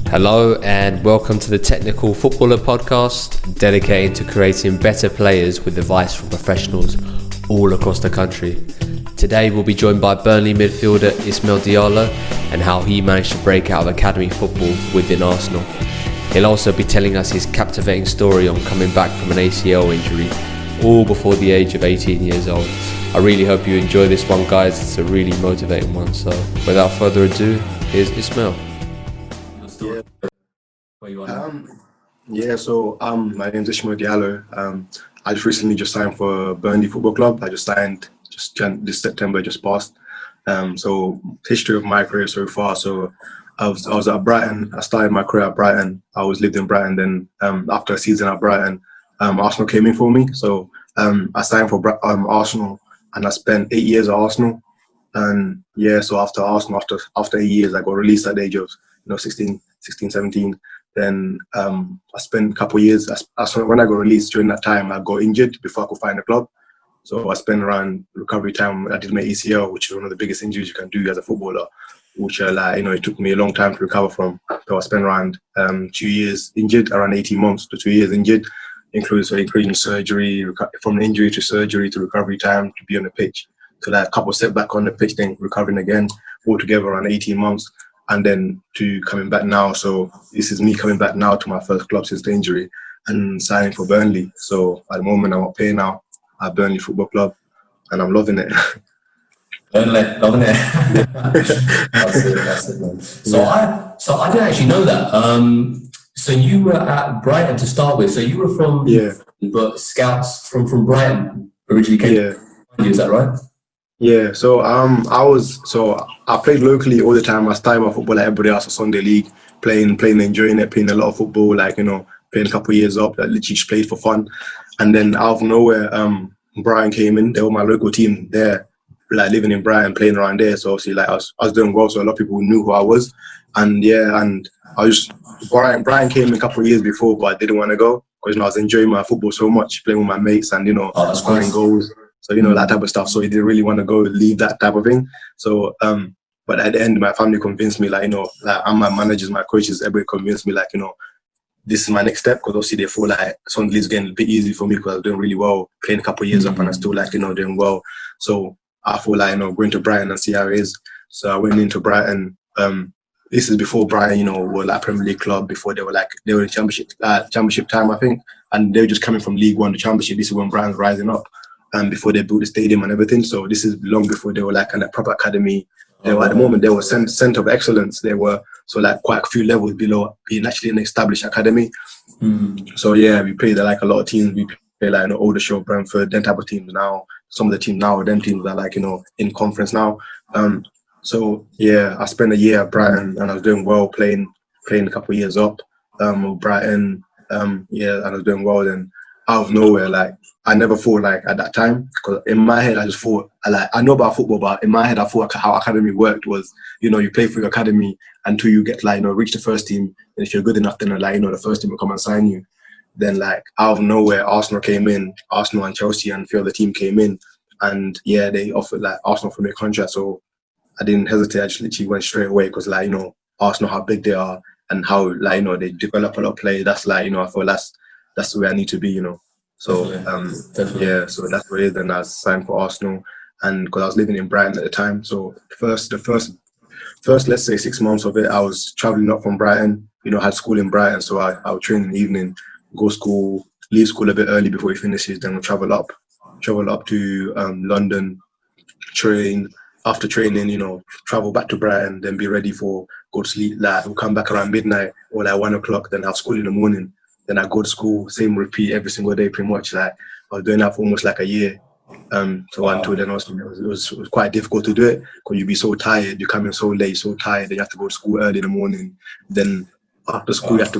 Hello and welcome to the Technical Footballer Podcast, dedicated to creating better players with advice from professionals all across the country. Today we'll be joined by Burnley midfielder Ismail Diallo and how he managed to break out of academy football within Arsenal. He'll also be telling us his captivating story on coming back from an ACL injury, all before the age of 18 years old. I really hope you enjoy this one, guys. It's a really motivating one. So without further ado, here's Ismail. My name's Ismail Diallo. I just recently signed for Burnley Football Club. I just signed this September just passed. So history of my career so far. So I was at Brighton. I started my career at Brighton. I lived in Brighton. Then after a season at Brighton, Arsenal came in for me. So I signed for Arsenal, and I spent 8 years at Arsenal. And so after Arsenal, after 8 years, I got released at the age of 16, 17. Then I spent a couple of years. When I got released, during that time, I got injured before I could find a club. So I spent around recovery time. I did my ACL, which is one of the biggest injuries you can do as a footballer, which it took me a long time to recover from. So I spent around 2 years injured, around 18 months to 2 years injured, including surgery, from injury to surgery to recovery time to be on the pitch. So a couple of setback on the pitch, then recovering again, altogether around 18 months. And then to coming back now. So this is me coming back now to my first club since the injury and signing for Burnley. So at the moment I'm up here now at Burnley Football Club and I'm loving it. Burnley, loving it. That's it, man. So I didn't actually know that. So you were at Brighton to start with. So you were from but scouts from Brighton originally came. Yeah. Is that right? Yeah, so I played locally all the time. I started my football like everybody else, a Sunday league, playing, enjoying it, playing a lot of football, playing a couple of years up, literally just played for fun. And then out of nowhere, Brighton came in. They were my local team there, living in Brighton, playing around there. So obviously I was doing well, so a lot of people knew who I was. And Brighton came in a couple of years before, but I didn't want to go because I was enjoying my football so much, playing with my mates and scoring goals. So, that type of stuff. So he didn't really want to go leave that type of thing. So, but at the end, my family convinced me, I'm my managers, my coaches, everybody convinced me, this is my next step. Because obviously they feel like Sunday League's getting a bit easy for me because I was doing really well, playing a couple of years up and I still doing well. So I feel going to Brighton and see how it is. So I went into Brighton. This is before Brighton, were Premier League club, before they were in championship time, I think. And they were just coming from League One to Championship. This is when Brighton's rising up. Before they built the stadium and everything. So this is long before they were in a proper academy. At the moment, they were centre of excellence. They were quite a few levels below being actually an established academy. So we played a lot of teams. We play Aldershot, Brentford, them type of teams now. Some of the teams now, them teams are in conference now. I spent a year at Brighton and I was doing well, playing a couple of years up with Brighton. And I was doing well. Then out of nowhere, I never thought at that time, because in my head I just thought I know about football, but in my head I thought how academy worked was you play for your academy until you get reach the first team, and if you're good enough then the first team will come and sign you. Then out of nowhere Arsenal came in, Arsenal and Chelsea and a few other team came in, and they offered Arsenal for me a contract. So I didn't hesitate. I just literally went straight away because Arsenal, how big they are and how they develop a lot of players. That's I thought that's where I need to be. So Definitely. so that's what it is. Then I signed for Arsenal, and because I was living in Brighton at the time, so the first let's say 6 months of it, I was traveling up from Brighton. I had school in Brighton, so I would train in the evening, go school, leave school a bit early before it finishes, then we'll travel up to London, train. After training, travel back to Brighton, then be ready for go to sleep. We'll come back around midnight or 1 o'clock, then have school in the morning. Then I go to school, same repeat every single day, pretty much. I was doing that for almost a year. Until then, also, it was quite difficult to do it because you'd be so tired. You come in so late, so tired. Then you have to go to school early in the morning. Then after school, you have to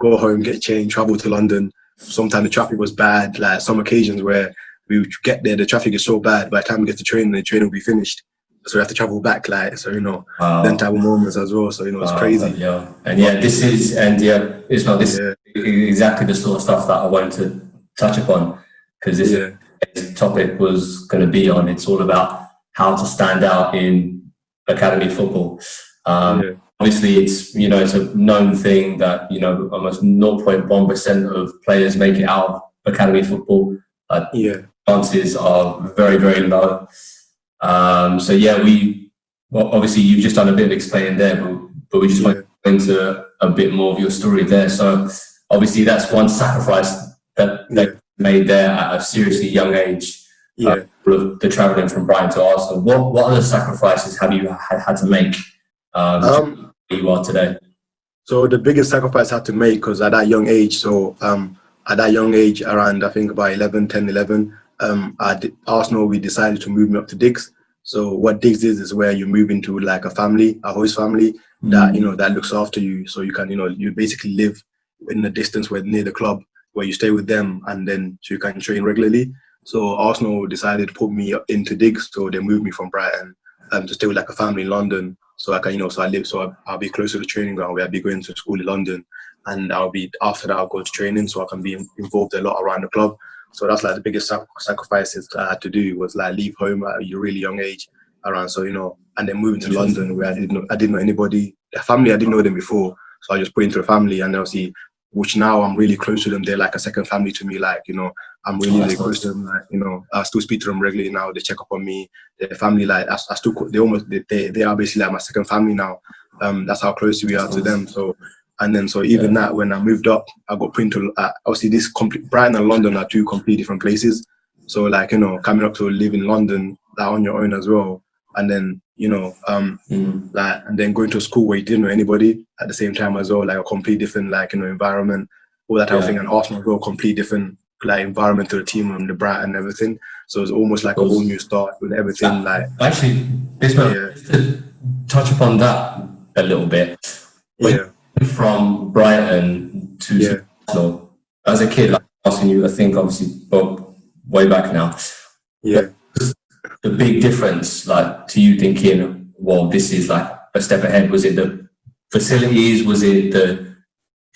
go home, get changed, travel to London. Sometimes the traffic was bad. Some occasions where we would get there, the traffic is so bad. By the time we get to training, the training will be finished. So we have to travel back, then type of moments as well. So it's crazy. This is exactly the sort of stuff that I wanted to touch upon, because this topic was going to be on. It's all about how to stand out in academy football. obviously it's, it's a known thing that, almost 0.1% of players make it out of academy football. Chances are very, very low. So yeah, obviously you've just done a bit of explaining there, but we just want to go into a bit more of your story there. So obviously that's one sacrifice that they made there at a seriously young age. The travelling from Brighton to Arsenal. What other sacrifices have you had to make where you are today? So the biggest sacrifice I had to make, because at that young age, around I think about 11, Arsenal, we decided to move me up to Digs. So what Digs is where you move into like a family, a host family that that looks after you. So you can you basically live in the distance near the club where you stay with them, and then so you can train regularly. So Arsenal decided to put me into Digs, so they moved me from Brighton to stay with like a family in London. So I can I'll be close to the training ground where I'll be going to school in London, and after that I'll go to training, so I can be involved a lot around the club. So that's like the biggest sacrifices I had to do, was like leave home at a really young age around, and then moving to London where I didn't know anybody. The family, I didn't know them before, so I just put into a family, and obviously, which now I'm really close to them. They're like a second family to me. Like, I'm really close to them. Like, I still speak to them regularly now. They check up on me. Their family, like, they are basically like my second family now. That's how close we are to them. So even that, when I moved up, I got put into, obviously Brighton and London are two completely different places. So like, coming up to live in London, like on your own as well. And then, and then going to a school where you didn't know anybody at the same time as well, like a completely different, like, environment, all that type of thing. And Arsenal as well, completely different, like, environment to the team and the Brighton and everything. So it's almost like a whole new start with everything. Actually, Ismail, just to touch upon that a little bit. From Brighton to Arsenal, as a kid, like asking you, I think obviously way back now. The big difference, like, to you thinking, well, this is like a step ahead? Was it the facilities? Was it the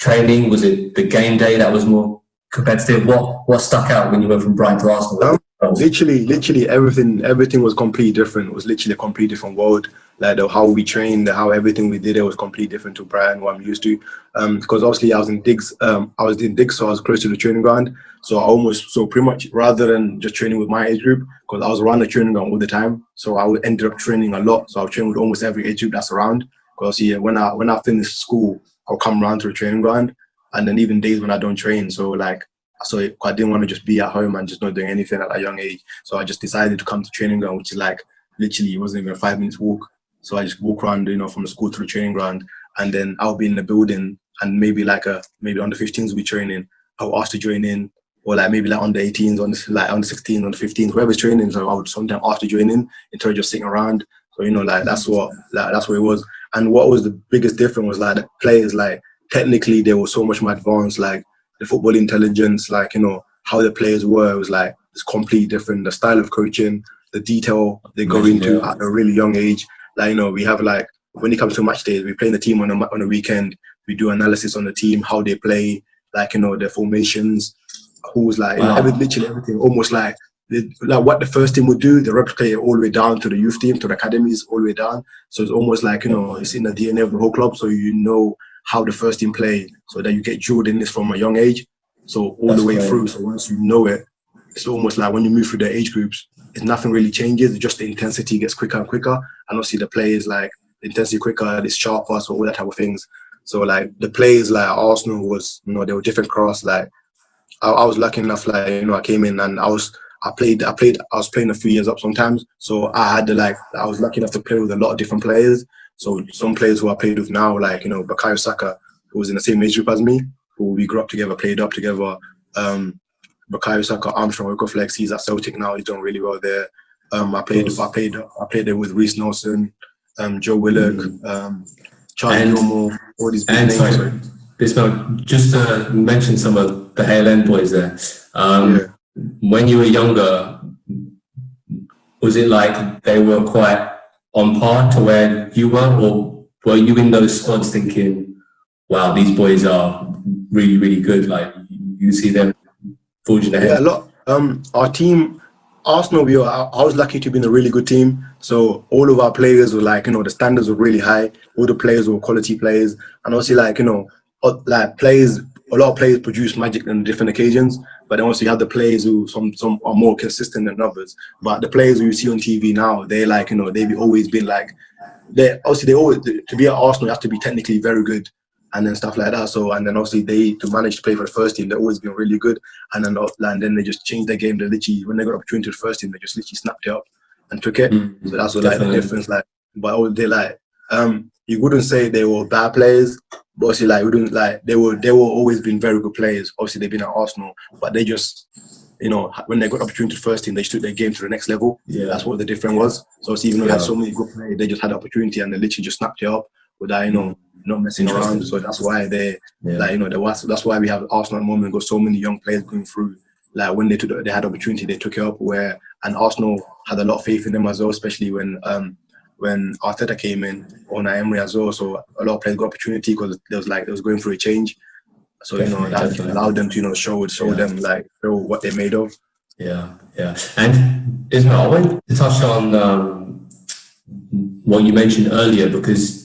training? Was it the game day that was more competitive? What stuck out when you went from Brighton to Arsenal? Literally everything was completely different. It was literally a completely different world. Like how we trained, how everything we did, it was completely different to Brighton, what I'm used to. Because obviously I was in Digs, so I was close to the training ground. So pretty much, rather than just training with my age group, because I was around the training ground all the time, so I ended up training a lot. So I was training with almost every age group that's around. Because when I finished school, I'll come around to the training ground, and then even days when I don't train. So I didn't want to just be at home and just not doing anything at that young age. So I just decided to come to training ground, which is like literally, it wasn't even a 5 minutes walk. So I just walk around, from the school to the training ground, and then I'll be in the building, and maybe under 15s will be training. I'll ask to join in, or like maybe like under 18s, under 16s, under 15s, whoever's training. So I would sometimes ask to join in instead of just sitting around. So that's what it was. And what was the biggest difference was like the players, like technically they were so much more advanced, like the football intelligence, like how the players were, it was like it's completely different. The style of coaching, the detail they go into at a really young age. Like we have, like, when it comes to match days, we play in the team on a weekend. We do analysis on the team, how they play, like their formations, who's like literally everything. Almost like what the first team would do, they replicate it all the way down to the youth team, to the academies, all the way down. So it's almost like it's in the DNA of the whole club. So how the first team play, so that you get drilled in this from a young age, so all the way through. So once you know it, it's almost like when you move through the age groups, nothing really changes. Just the intensity gets quicker and quicker, and obviously the players, like, the intensity quicker, it's sharper, so all that type of things. So like the players, like Arsenal was, they were different class. Like I was lucky enough, like I came in and I was playing a few years up sometimes. So I was lucky enough to play with a lot of different players. So some players who I played with now, like Bukayo Saka, who was in the same age group as me, who we grew up together, played up together. Bukayo Saka, Armstrong, Flex, he's at Celtic now. He's doing really well there. I played there with Reece Nelson, Joe Willock, Charlie Gilmore, all these big names. Ismail, just to mention some of the Hale End boys there. When you were younger, was it like they were quite on par to where you were, or were you in those squads thinking, wow, these boys are really, really good? Like, you see them forging ahead. Yeah, a lot. Our team, Arsenal, I was lucky to be in a really good team. So all of our players were like, the standards were really high. All the players were quality players, and obviously, like, like players. A lot of players produce magic on different occasions, but then also you have the players who some are more consistent than others. But the players who you see on TV now, they're like, they've always been like, they always, to be at Arsenal, you have to be technically very good, and then stuff like that. So, and then obviously to manage to play for the first team, they've always been really good. And then they just changed their game. They literally, when they got opportunity to the first team, they just literally snapped it up and took it. So that's what, like, the difference. Like, but they like, you wouldn't say they were bad players, but obviously, like, wouldn't like they were always been very good players. Obviously, they've been at Arsenal, but they just, when they got opportunity to the first team, they just took their game to the next level. Yeah, that's what the difference was. So even though they had so many good players, they just had the opportunity and they literally just snapped it up without, not messing around. So that's why that's why we have Arsenal at the moment. Got so many young players going through. Like, when they had opportunity, they took it up. And Arsenal had a lot of faith in them as well, especially when Arteta came in, or Emery as well. So a lot of players got opportunity because they was going through a change. So that allowed them to show them, like, what they're made of. Yeah. And Ismail, I want to touch on what you mentioned earlier, because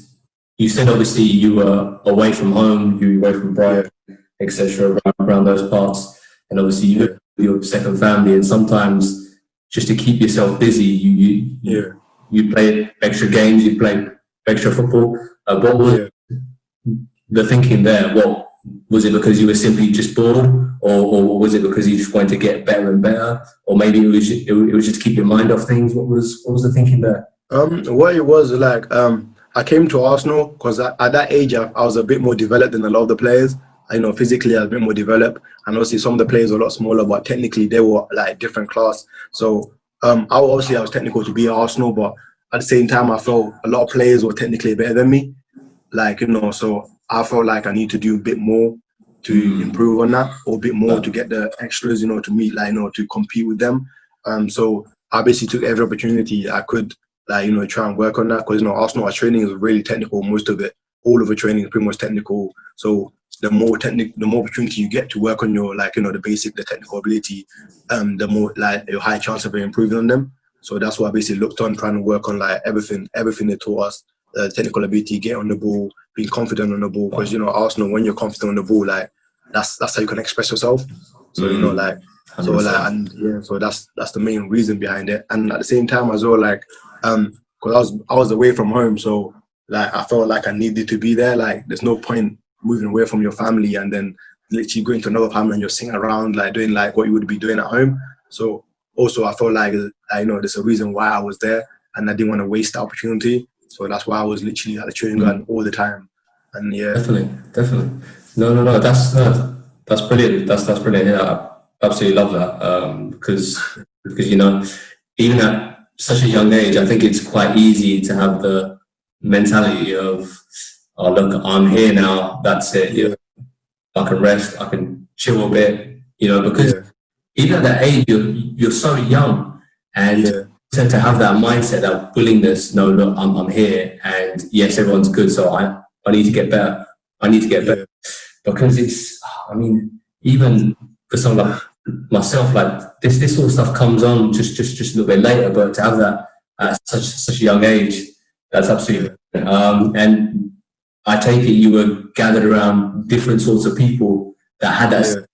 you said obviously you were away from home, you were away from Brighton, etc., around those parts, and obviously you live with your second family, and sometimes just to keep yourself busy, you play extra games, you play extra football. What was the thinking there? What was it? Because you were simply just bored, or was it because you just wanted to get better and better, or maybe it was just keep your mind off things? What was the thinking there? What it was like, I came to Arsenal because at that age I was a bit more developed than a lot of the players. Physically I was a bit more developed, and obviously some of the players were a lot smaller, but technically they were like different class. So I was technical to be at Arsenal, but at the same time I felt a lot of players were technically better than me. Like, so I felt like I need to do a bit more to improve on that, or a bit more to get the extras, to meet, like, to compete with them. So I basically took every opportunity I could, like, try and work on that, because Arsenal, our training is really technical. Most of it, all of the training is pretty much technical. So the more opportunity you get to work on your, like, the technical ability, the more, like, your high chance of improving on them. So that's why I basically looked on, trying to work on, like, everything they taught us. Technical ability, get on the ball, being confident on the ball. Because Arsenal, when you're confident on the ball, like, that's how you can express yourself. So so that's the main reason behind it. And at the same time as well, like, because I was away from home, so, like, I felt like I needed to be there. Like, there's no point moving away from your family and then literally going to another family and you're sitting around, like, doing, like, what you would be doing at home. So also I felt like, there's a reason why I was there, and I didn't want to waste the opportunity. So that's why I was literally at the training ground all the time. And Definitely. No. That's brilliant. That's brilliant. Yeah, I absolutely love that. Because even at such a young age, I think it's quite easy to have the mentality of, oh, look, I'm here now. That's it. I can rest. I can chill a bit. Because even at that age, you're so young, and tend to have that mindset, that willingness. No, look, I'm here, and yes, everyone's good, so I need to get better. Because it's, even for someone like myself, like this sort of stuff comes on just a little bit later, but to have that at such a young age, that's absolutely. And I take it you were gathered around different sorts of people that had that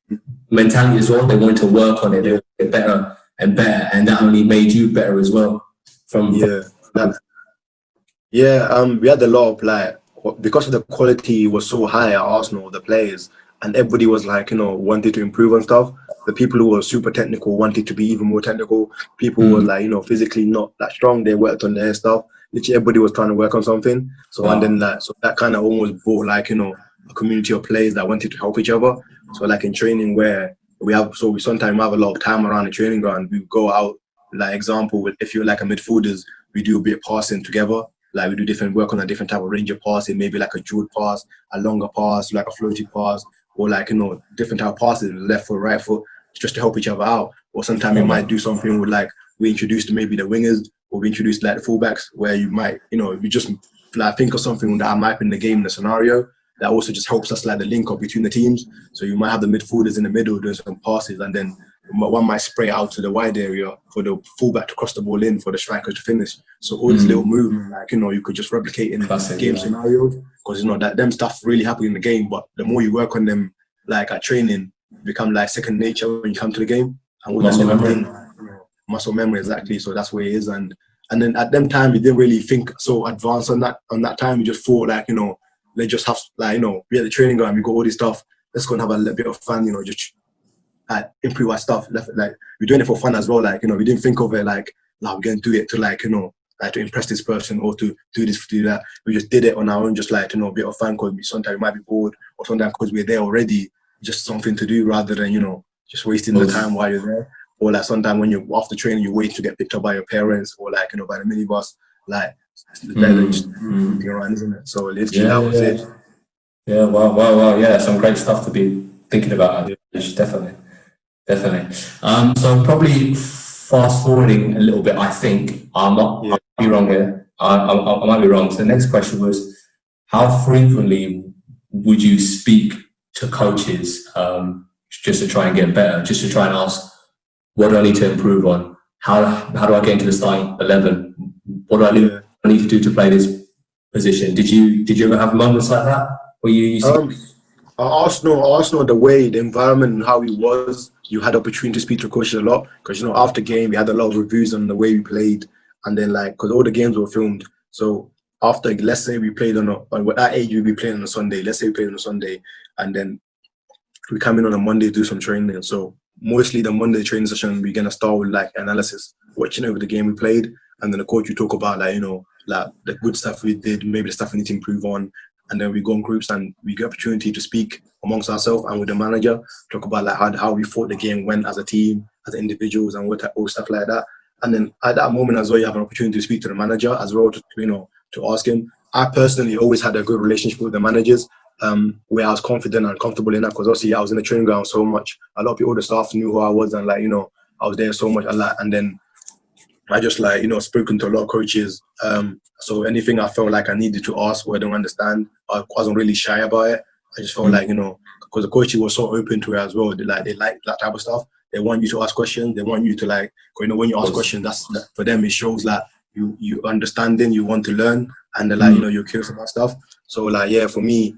mentality as well. They wanted to work on it. They wanted to get better and better, and that only made you better as well. We had a lot of, like, because of the quality was so high at Arsenal, the players, and everybody was, like, wanted to improve on stuff. The people who were super technical wanted to be even more technical. People who were, like, physically not that strong, they worked on their stuff. Literally everybody was trying to work on something. So and then that kind of almost brought, like, a community of players that wanted to help each other. So, like, in training, where we sometimes have a lot of time around the training ground. We go out, like, example, if you're like a midfielders, we do a bit of passing together. Like, we do different work on a different type of range of passing, maybe like a jewel pass, a longer pass, like a floating pass, or, like, different type of passes, left foot, right foot, just to help each other out. Or sometimes you might do something with, like, we introduced maybe the wingers, or we introduced, like, the fullbacks, where you might, you just, like, think of something that might be in the game, in the scenario, that also just helps us, like, the link up between the teams. So you might have the midfielders in the middle doing some passes, and then one might spray out to the wide area for the fullback to cross the ball in for the striker to finish. So all this little movement, like, you know, you could just replicate in game scenarios, because, you know, that them stuff really happen in the game. But the more you work on them, like at training, become like second nature when you come to the game. And all muscle memory. Muscle memory, exactly. So that's where it is. And then at them time, you didn't really think so advanced on that time. You just thought, like, you know, let's just have, like, you know, we at the training ground, we got all this stuff. Let's go and have a little bit of fun, you know, just improve our stuff. Like, we're doing it for fun as well. Like, you know, we didn't think of it like we're going to do it to, like, you know, like to impress this person or to do this, to do that. We just did it on our own, just like, you know, a bit of fun, because sometimes we might be bored, or sometimes because we're there already, just something to do rather than, you know, just wasting the time while you're there. Or like sometimes when you're after training, you wait to get picked up by your parents, or like, you know, by the minibus. Like, just around, isn't it? So literally that was it. Yeah, wow. Yeah, some great stuff to be thinking about. Definitely. So probably fast forwarding a little bit, I think I might be wrong here. I might be wrong. So the next question was, how frequently would you speak to coaches just to try and get better, just to try and ask, what do I need to improve on? How do I get into the starting 11? What do I need to do to play this position? Did you ever have moments like that where you Arsenal, the way, the environment and how it was, you had opportunity to speak to coaches a lot, because, you know, after game we had a lot of reviews on the way we played, and then, like, because all the games were filmed. So after, let's say we played on that age, we'd be playing on a Sunday. Let's say we played on a Sunday, and then we come in on a Monday to do some training. So mostly the Monday training session, we're gonna start with like analysis, watching over the game we played, and then the coach will talk about, like, you know, like the good stuff we did, maybe the stuff we need to improve on. And then we go in groups and we get opportunity to speak amongst ourselves and with the manager, talk about like how we thought the game went as a team, as individuals, and all stuff like that. And then at that moment as well, you have an opportunity to speak to the manager as well, to, you know, to ask him. I personally always had a good relationship with the managers, where I was confident and comfortable enough, because obviously I was in the training ground so much. A lot of people, the staff knew who I was, and, like, you know, I was there so much a lot. And then I just, like, you know, spoken to a lot of coaches. So anything I felt like I needed to ask or I don't understand, I wasn't really shy about it. I just felt like, you know, because the coaches were so open to it as well. They like that type of stuff. They want you to ask questions. They want you to, like, you know, when you ask questions, that's for them, it shows like you understanding, you want to learn, and they're like, you know, you're curious about stuff. So, like, yeah, for me,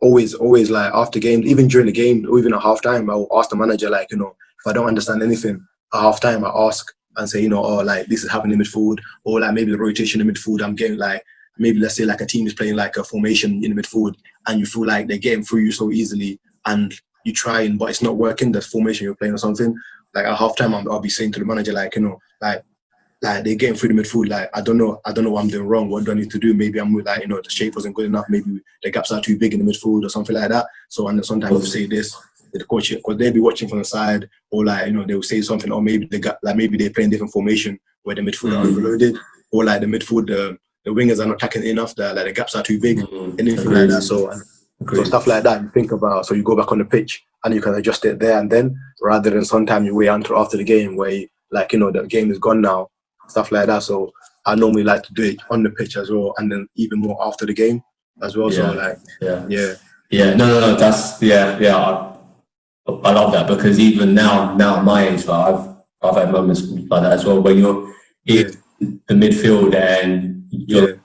always like after games, even during the game, or even at halftime, I will ask the manager, like, you know, if I don't understand anything at halftime, I ask and say, you know, oh, like, this is happening in midfield, or like maybe the rotation in midfield, I'm getting, like, maybe let's say like a team is playing like a formation in the midfield, and you feel like they're getting through you so easily, and you try but it's not working, the formation you're playing or something. Like at halftime, I'll be saying to the manager, like, you know, like they're getting through the midfield. Like, I don't know what I'm doing wrong. What do I need to do? Maybe I'm like, you know, the shape wasn't good enough. Maybe the gaps are too big in the midfield or something like that. So, and then sometimes you say this to the coach, because they'll be watching from the side, or like, you know, they will say something, or maybe maybe they're playing different formation where the midfield are overloaded, or like the midfield, the wingers are not attacking enough. Like the gaps are too big, anything like that. So stuff like that you think about. So you go back on the pitch and you can adjust it there and then, rather than sometimes you wait until after the game where you, like, you know, the game is gone now, stuff like that. So I normally like to do it on the pitch as well, and then even more after the game as well. So like, no, that's I love that, because even now at my age, like, I've had moments like that as well, where you're in the midfield and you're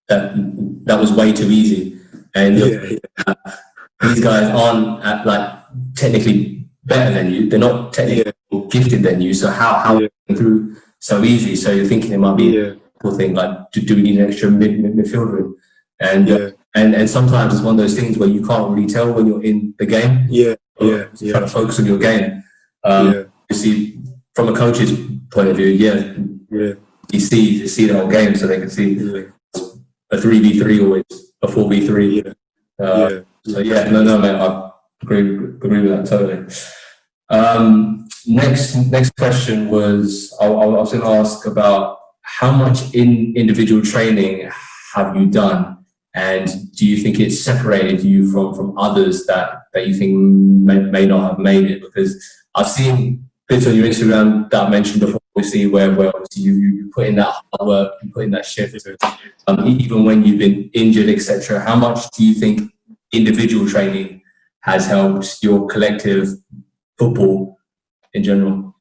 that was way too easy, and these guys aren't like technically better than you. They're not technically gifted than you. So how through so easy? So you're thinking it might be a cool thing, like, do we need an extra midfielder? And sometimes it's one of those things where you can't really tell when you're in the game. Trying to focus on your game. You see, from a coach's point of view, you see the whole game, so they can see a 3v3 always, a 4v3. So no, mate, I agree with that totally. Next question was, I was going to ask about how much individual training have you done, and do you think it's separated you from others that you think may not have made it? Because I've seen bits on your Instagram that I mentioned before, obviously, where obviously you put in that hard work, you put in that shift, even when you've been injured, etc. How much do you think individual training has helped your collective football in general?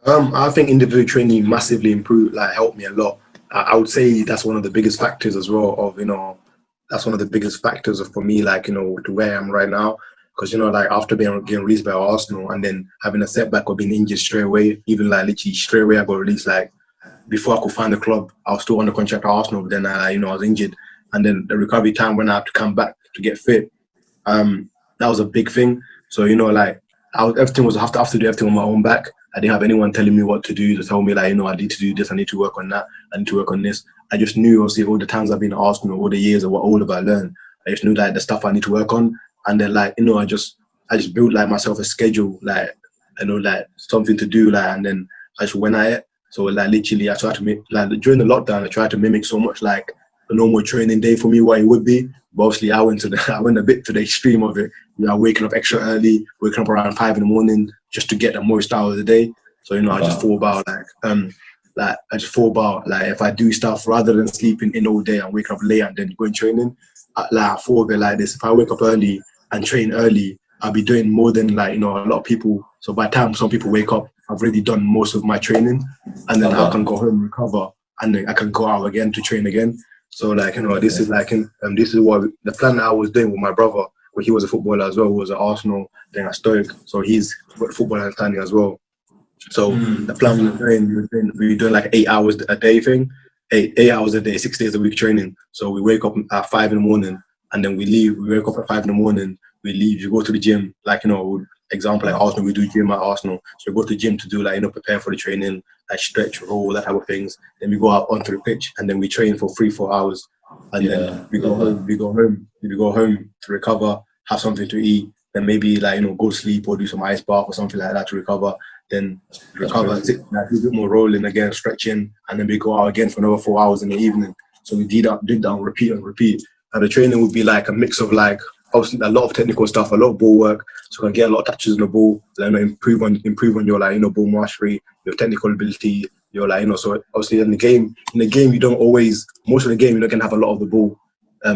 I think individual training massively improved, like helped me a lot. I would say that's one of the biggest factors as well of, that's one of the biggest factors of, for me, like, to where I am right now. Because, like after getting released by Arsenal and then having a setback or being injured straight away, even like literally straight away I got released, like before I could find a club, I was still on the contract at Arsenal, but then I was injured. And then the recovery time when I had to come back to get fit, that was a big thing. So, like everything was, I have to do everything on my own back. I didn't have anyone telling me what to do, to tell me like, I need to do this, I need to work on that, I need to work on this. I just knew, obviously, all the times I've been at Arsenal, all the years of all of I learned, I just knew like the stuff I need to work on. And then like, I just built like myself a schedule, like, like something to do, like, and then I just went at it. So like literally I tried to make, like during the lockdown, I tried to mimic so much like a normal training day for me, what it would be. But obviously I went a bit to the extreme of it. Waking up extra early, waking up around 5 in the morning just to get the most out of the day. So, I just thought about like if I do stuff rather than sleeping in all day and waking up late and then going training, I thought of it like this: if I wake up early and train early, I'll be doing more than like, a lot of people. So by the time some people wake up, I've already done most of my training, and then I can go home, recover, and then I can go out again to train again. So like, this is like, this is what the plan that I was doing with my brother, where he was a footballer as well, was at Arsenal, then at Stoke. So he's got football understanding as well. So the plan we were doing like 8 hours a day thing, 8 hours a day, 6 days a week training. So we wake up at 5 in the morning and then we leave. We wake up at 5 in the morning, we leave, you go to the gym, like, example, like Arsenal, we do gym at Arsenal. So we go to the gym to do like, prepare for the training, like stretch, roll, that type of things. Then we go out onto the pitch and then we train for 3-4 hours. And then we go home to recover, have something to eat, then maybe like, go to sleep or do some ice bath or something like that to recover. Then recover, do a bit more rolling again, stretching, and then we go out again for another 4 hours in the evening. So we did that on repeat and repeat. And the training would be like a mix of like, obviously a lot of technical stuff, a lot of ball work, so you can get a lot of touches on the ball, improve on your like, ball mastery, your technical ability, your like, so obviously in the game you don't always, most of the game you're not gonna have a lot of the ball,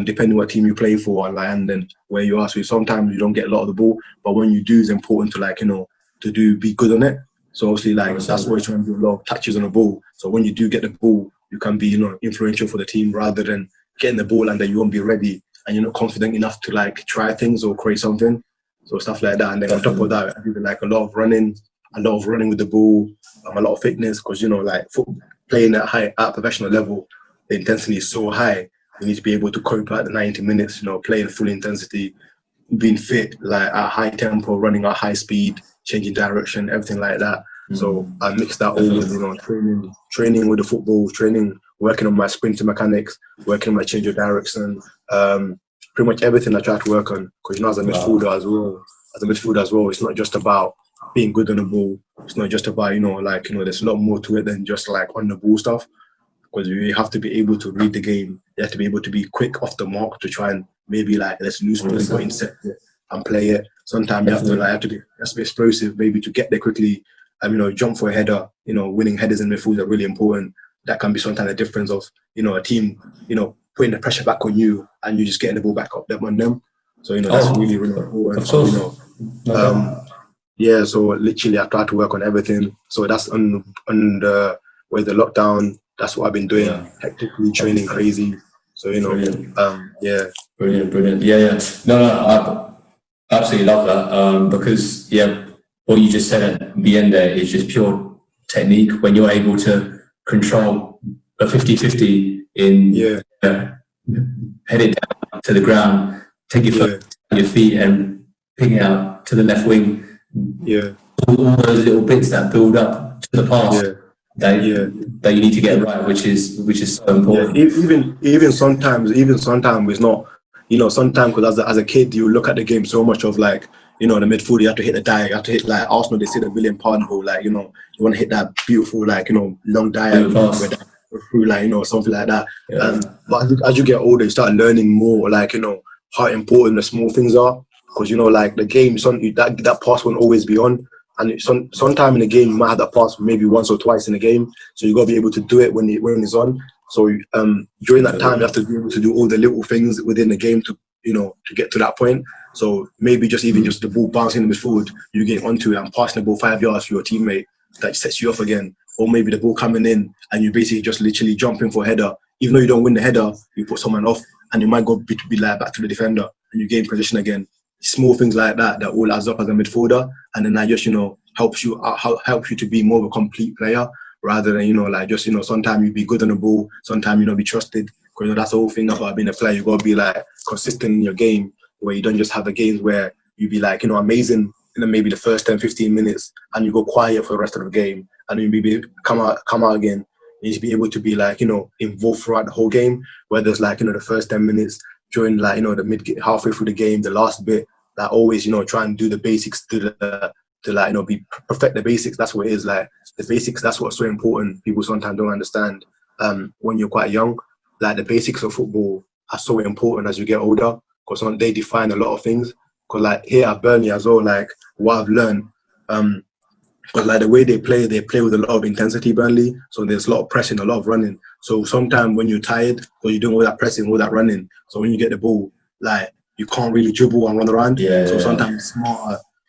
depending what team you play for and then where you are. So sometimes you don't get a lot of the ball, but when you do, it's important to like, be good on it. So obviously like that's why you're trying to do a lot of touches on the ball. So when you do get the ball, you can be, influential for the team rather than getting the ball and then you won't be ready and you're not confident enough to like try things or create something. So stuff like that. And then on top of that, I do like a lot of running with the ball, a lot of fitness, because like playing at professional level, the intensity is so high. You need to be able to cope at the 90 minutes, playing full intensity, being fit, like at high tempo, running at high speed, changing direction, everything like that. So I mix that all with, training with the football, working on my sprinting mechanics, working on my change of direction, pretty much everything I try to work on. Because as a midfielder as well, it's not just about being good on the ball. It's not just about there's a lot more to it than just like on the ball stuff. Because you have to be able to read the game. You have to be able to be quick off the mark to try and maybe like let's lose ball, go intercept it and play it. Sometimes you have to be explosive, maybe to get there quickly. Jump for a header. Winning headers in midfield are really important. That can be sometimes a difference of a team putting the pressure back on you and you just getting the ball back up them on them. So that's really important. So, so literally I try to work on everything. So that's on the with the lockdown. That's what I've been doing. Hectically training, crazy. So brilliant. Brilliant. Yeah. No, I absolutely love that. Because what you just said at the end there is just pure technique. When you're able to control a 50-50 in head it down to the ground, take your foot on your feet and ping it out to the left wing. Yeah. All those little bits that build up to the pass. That you need to get right, which is so important. Even sometimes it's not, sometimes because as a kid you look at the game so much of like, the midfield, you have to hit the diag, you have to hit like Arsenal, they say the billion pound goal, like, you want to hit that beautiful like, long diag through like, something like that. But as you get older, you start learning more like, how important the small things are. Because like the game, that pass won't always be on. And sometime in the game, you might have that pass maybe once or twice in the game. So you got to be able to do it when it's on. So during that time, you have to be able to do all the little things within the game to get to that point. So maybe just even just the ball bouncing in the midfield, you get onto it and passing the ball 5 yards to your teammate, that sets you off again. Or maybe the ball coming in and you basically just literally jump in for a header. Even though you don't win the header, you put someone off and you might go be like back to the defender and you gain position again. Small things like that all adds up as a midfielder, and then that just, you know, helps you to be more of a complete player, rather than, you know, like just, you know, sometimes you be good on the ball, sometimes you know, be trusted. Because, you know, that's the whole thing about being a player. You gotta be like consistent in your game, where you don't just have the games where you be like, you know, amazing in maybe the first 10, 15 minutes and you go quiet for the rest of the game, and then you come out again. You need to be able to be like, you know, involved throughout the whole game, whether it's like, you know, the first 10 minutes, during like, you know, the halfway through the game, the last bit, like always, you know, try and do the basics to like, you know, perfect the basics. That's what it is, like the basics. That's what's so important. People sometimes don't understand when you're quite young. Like the basics of football are so important as you get older, because they define a lot of things. Because like here at Burnley as well, like what I've learned, but like the way they play with a lot of intensity, Burnley. So there's a lot of pressing, a lot of running. So sometimes when you're tired, or you're doing all that pressing, all that running, so when you get the ball, like you can't really dribble and run around. So sometimes it's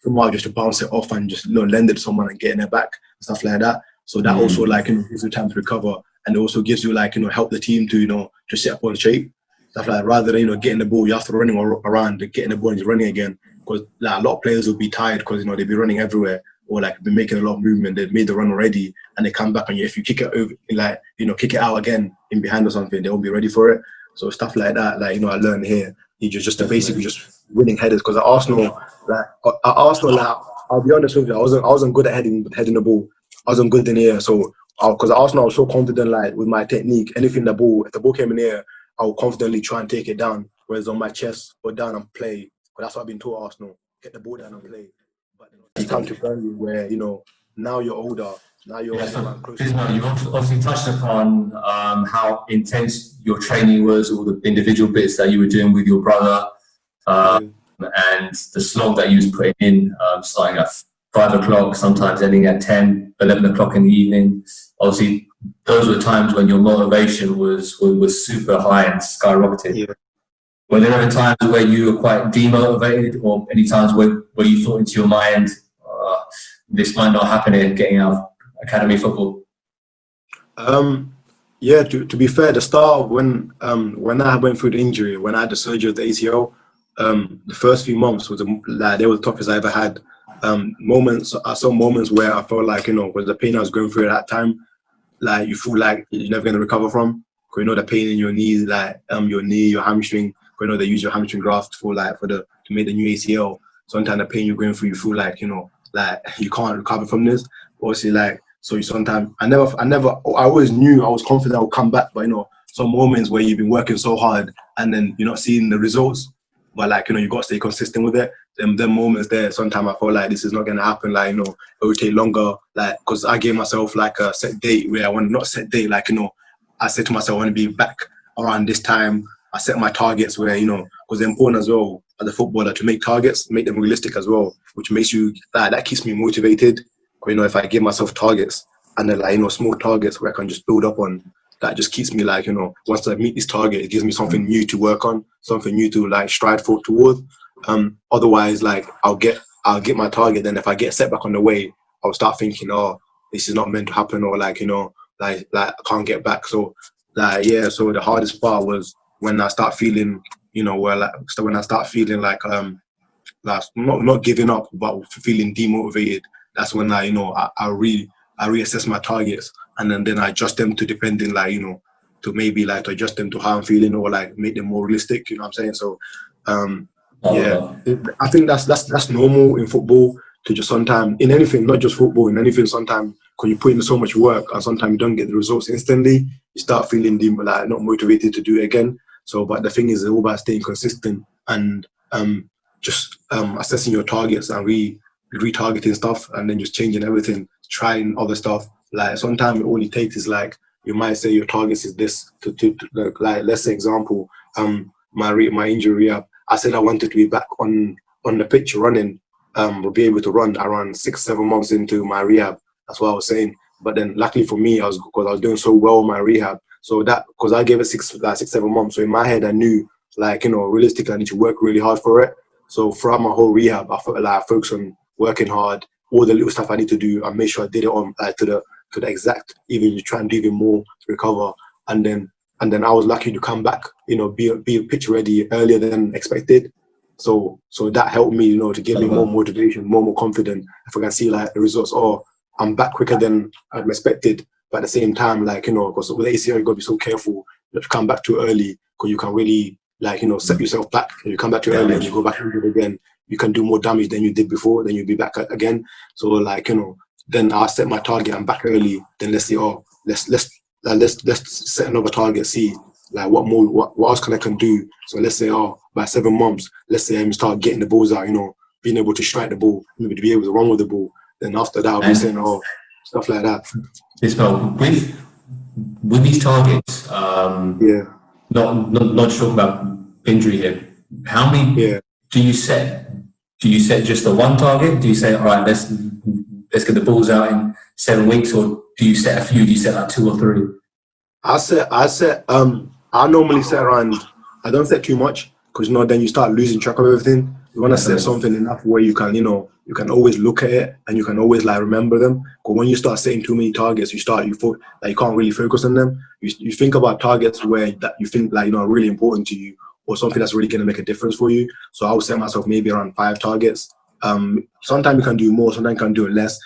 smarter just to bounce it off and just, you know, lend it to someone and get in their back, stuff like that. So that also, like, you know, gives you time to recover, and it also gives you, like, you know, help the team to, you know, just set up on shape, stuff like that. Rather than, you know, getting the ball, you have to running around, getting the ball and just running again, because like, a lot of players will be tired because, you know, they'll be running everywhere, or like been making a lot of movement. They've made the run already, and they come back, and if you kick it over, like, you know, kick it out again in behind or something, they won't be ready for it. So stuff like that, like, you know, I learned here. You just basically just winning headers, because at Arsenal, like I'll be honest with you, I wasn't good at heading the ball. I wasn't good in the air. So because at Arsenal, I was so confident, like with my technique, if the ball came in the air, I would confidently try and take it down. Whereas on my chest, go down and play. But that's what I've been taught at Arsenal: get the ball down and play. But, you know, it's come to Burnley where, you know, now you're older. Now you're closer. Ismail, you've obviously touched upon how intense your training was, all the individual bits that you were doing with your brother, and the slog that you was putting in, starting at 5 o'clock, sometimes ending at 10, 11 o'clock in the evening. Obviously, those were times when your motivation was super high and skyrocketed. Yeah. Were there ever times where you were quite demotivated, or any times where you thought into your mind, this might not happen in getting out of academy football? Yeah, to be fair, the start of when I went through the injury, when I had the surgery of the ACL, the first few months was like, they were the toughest I ever had. I saw moments where I felt like, you know, with the pain I was going through at that time, like you feel like you're never gonna recover from. Because, you know, the pain in your knees, like your knee, your hamstring. You know, they use your hamstring graft to make the new ACL. Sometimes the pain you're going through, you feel like, you know, like you can't recover from this. Obviously, like, so you sometimes I always knew, I was confident I would come back, but, you know, some moments where you've been working so hard and then you're not seeing the results, but, like, you know, you got to stay consistent with it. Them moments there, sometimes I felt like this is not going to happen, like, you know, it would take longer, like, because I gave myself like a set date where I want, not set date, like, you know, I said to myself, I want to be back around this time. I set my targets where, you know, because it's important as well as a footballer to make targets, make them realistic as well, which makes you, that keeps me motivated. You know, if I give myself targets and then, like, you know, small targets where I can just build up on, that just keeps me, like, you know, once I meet this target, it gives me something new to work on, something new to, like, strive towards. Otherwise, like, I'll get my target, then if I get a setback on the way, I'll start thinking, oh, this is not meant to happen, or, like, you know, like I can't get back. So, like, yeah, so the hardest part was when I start feeling, you know, when I start feeling like not giving up, but feeling demotivated. That's when I reassess my targets, and then I adjust them to depending, like, you know, to maybe like to adjust them to how I'm feeling, or like make them more realistic. You know what I'm saying? So, yeah, I think that's normal in football, to just sometimes, in anything, not just football, in anything, sometimes because you put in so much work and sometimes you don't get the results instantly, you start feeling like not motivated to do it again. So, but the thing is, it's all about staying consistent and just assessing your targets and retargeting stuff, and then just changing everything, trying other stuff. Like sometimes all it takes is, like, you might say your targets is this to like, let's say example, my injury rehab. I said I wanted to be back on the pitch running, will be able to run around 6-7 months into my rehab. That's what I was saying. But then luckily for me, because I was doing so well in my rehab. So that, because I gave it 6-7 months. So in my head, I knew, like, you know, realistically, I need to work really hard for it. So throughout my whole rehab, I felt like I focused on working hard, all the little stuff I need to do, and make sure I did it on to the exact, even try and do even more to recover. And then I was lucky to come back, be pitch ready earlier than expected. So that helped me, to give me more motivation, more confidence. If I can see like the results, I'm back quicker than I'd expected. But at the same time, because with ACL, you've got to be so careful not to come back too early, because you can really, set yourself back. If you come back too early and you go back into it again, you can do more damage than you did before, then you'll be back again. So, then I set my target, I'm back early, then let's see, let's set another target, see, what else can I do. So let's say, by 7 months, let's say I start getting the balls out, being able to strike the ball, maybe to be able to run with the ball. Then after that, I'll be saying, stuff like that. Ismail, with these targets, not talking about injury here. How many do you set? Do you set just the one target? Do you say, all right, let's get the balls out in 7 weeks, or do you set a few? Do you set like 2 or 3? I normally set around. I don't set too much, because then you start losing track of everything. You want to set something enough where you can, you can always look at it and you can always remember them. Because when you start setting too many targets, you can't really focus on them. You think about targets where that you think are really important to you, or something that's really going to make a difference for you. So I would set myself maybe around 5 targets. Sometimes you can do more, sometimes you can do less.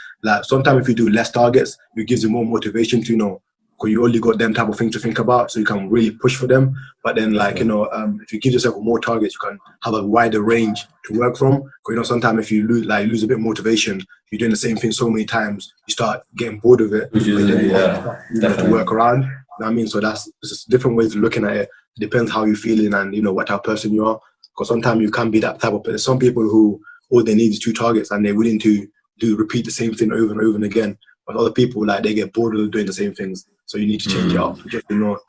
Sometimes if you do less targets, it gives you more motivation to because you only got them type of things to think about, so you can really push for them. But then if you give yourself more targets, you can have a wider range to work from. Because sometimes if you lose a bit of motivation, you're doing the same thing so many times, you start getting bored of it. Which is to work around. You know what I mean? So that's just different ways of looking at it. It depends how you're feeling and what type of person you are. Because sometimes you can be that type of person. Some people who all they need is 2 targets and they're willing to repeat the same thing over and over and again. But other people they get bored of doing the same things. So you need to change it up, just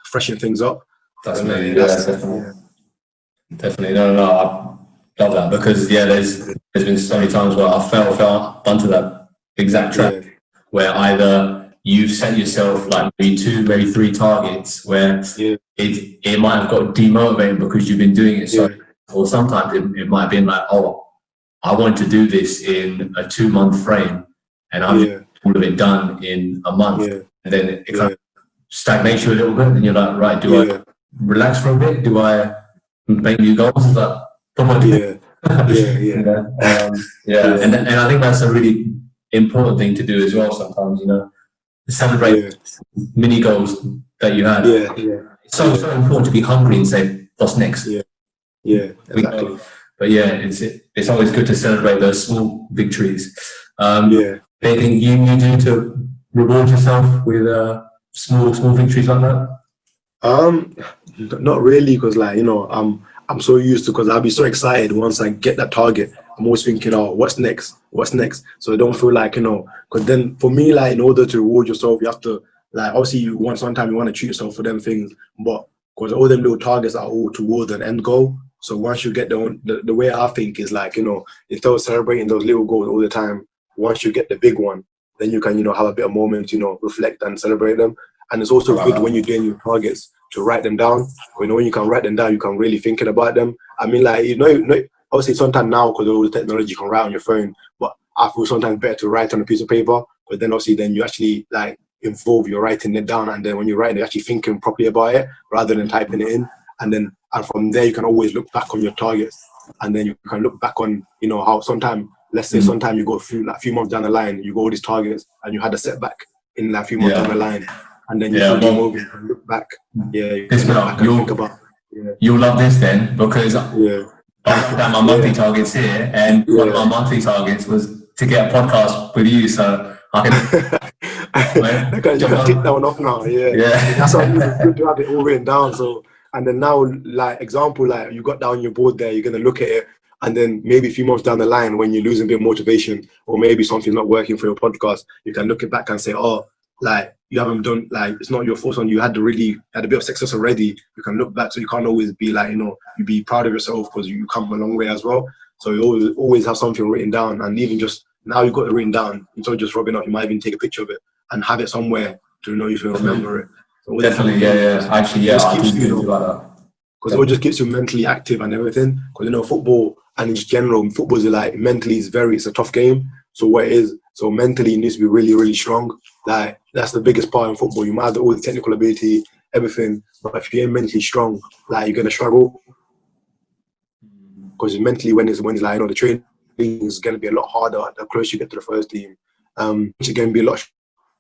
freshen things up. That's me. Definitely. No, I love that, because there's been so many times where I fell onto that exact trap where either you set yourself maybe 2, maybe 3 targets where it might have got demotivated because you've been doing it or sometimes it might have been I want to do this in a 2-month frame and I've all of it done in a month, and then it kind of stagnates you a little bit, and you're like, right, do I relax for a bit? Do I make new goals? Is that probably and I think that's a really important thing to do as well sometimes, celebrate mini goals that you had. It's so important to be hungry and say, what's next? Exactly. But it's always good to celebrate those small victories. Anything you do to reward yourself with small victories like that? Not really, because I'm so used to, because I'll be so excited once I get that target. I'm always thinking, what's next? So I don't feel because then for me, in order to reward yourself, you have to obviously sometimes you want to treat yourself for them things, but because all them little targets are all towards an end goal. So once you get the way I think is instead of celebrating those little goals all the time, once you get the big one, then you can have a bit of moment, reflect and celebrate them. And it's also good when you're doing your targets to write them down. When you can write them down, you can really thinking about them. I mean, obviously sometimes now, because of all the technology, you can write on your phone, but I feel sometimes better to write on a piece of paper, but then obviously then you actually involve your writing it down, and then when you're writing, you're actually thinking properly about it rather than typing it in. And from there, you can always look back on your targets, and then you can look back on how sometimes, let's say sometimes you go through a few months down the line, you go all these targets and you had a setback in a few months down the line, and then you can look back. Think about. You'll love this then, because I put down my monthly targets here, and one of my monthly targets was to get a podcast with you, so I can. You can tick that one off now. That's why it's good to have it all written down. So, and then now, example, you got down your board there, you're gonna look at it, and then maybe a few months down the line, when you're losing a bit of motivation, or maybe something's not working for your podcast, you can look it back and say, you haven't done, it's not your fault, you had a bit of success already. You can look back, so you can't always be you be proud of yourself because you come a long way as well. So you always have something written down, and even just now you've got it written down, instead of just rubbing off, you might even take a picture of it and have it somewhere to know if you remember it. So definitely, actually, I do like that. because it just keeps you mentally active and everything. Because, you know, football and in general, football is like mentally it's a tough game. So what it is, so mentally it needs to be really, really strong. Like that's the biggest part in football. You might have all the technical ability, everything, but if you're mentally strong, like you're gonna struggle. Because mentally, when it's like, you know, the training is gonna be a lot harder the closer you get to the first team. It's gonna be a lot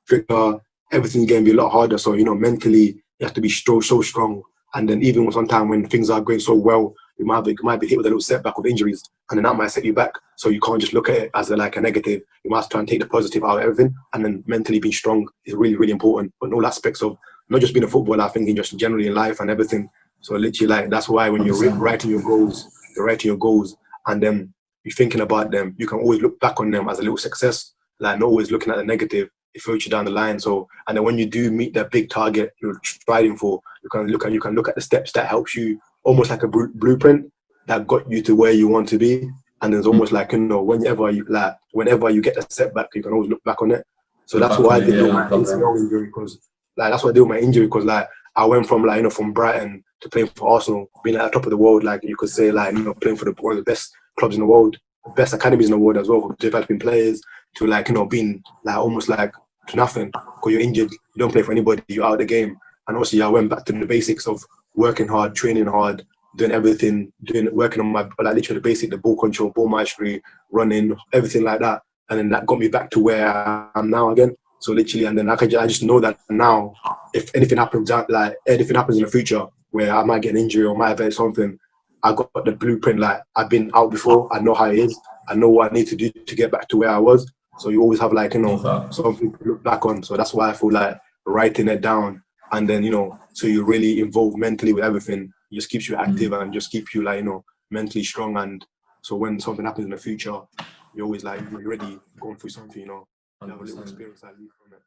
stricter. Everything's gonna be a lot harder. So, you know, mentally you have to be so strong. And then even sometimes when things are going so well, you might be hit with a little setback with injuries, and then that might set you back. So you can't just look at it as a negative. You must try and take the positive out of everything, and then mentally being strong is really, really important. But in all aspects of not just being a footballer, I think just generally in life and everything. So literally, like that's why when you're writing your goals, and then you're thinking about them, you can always look back on them as a little success. Like not always looking at the negative. It floats you down the line. So, and then when you do meet that big target you're striving for, you can look at the steps that helps you, almost like a blueprint that got you to where you want to be. And it's almost like, you know, whenever you get a setback, you can always look back on it. So that's what I did with my ACL injury, because that's what I did with my injury, because I went from from Brighton to playing for Arsenal, being at the top of the world, you could say, playing for one of the best clubs in the world, the best academies in the world as well, for developing players, to being almost to nothing, because you're injured, you don't play for anybody, you're out of the game. And also, I went back to the basics of working hard, training hard, doing everything, working on my literally the basic, the ball control, ball mastery, running, everything like that. And then that got me back to where I am now again. So literally, and then I just know that now, if anything happens, anything happens in the future where I might get an injury or might have something, I got the blueprint. I've been out before, I know how it is, I know what I need to do to get back to where I was. So you always have something to look back on. So that's why I feel writing it down, and then so you're really involved mentally with everything. It just keeps you active and just keeps you mentally strong. And so when something happens in the future, you're always you're already going through something. You have a little experience that you from it.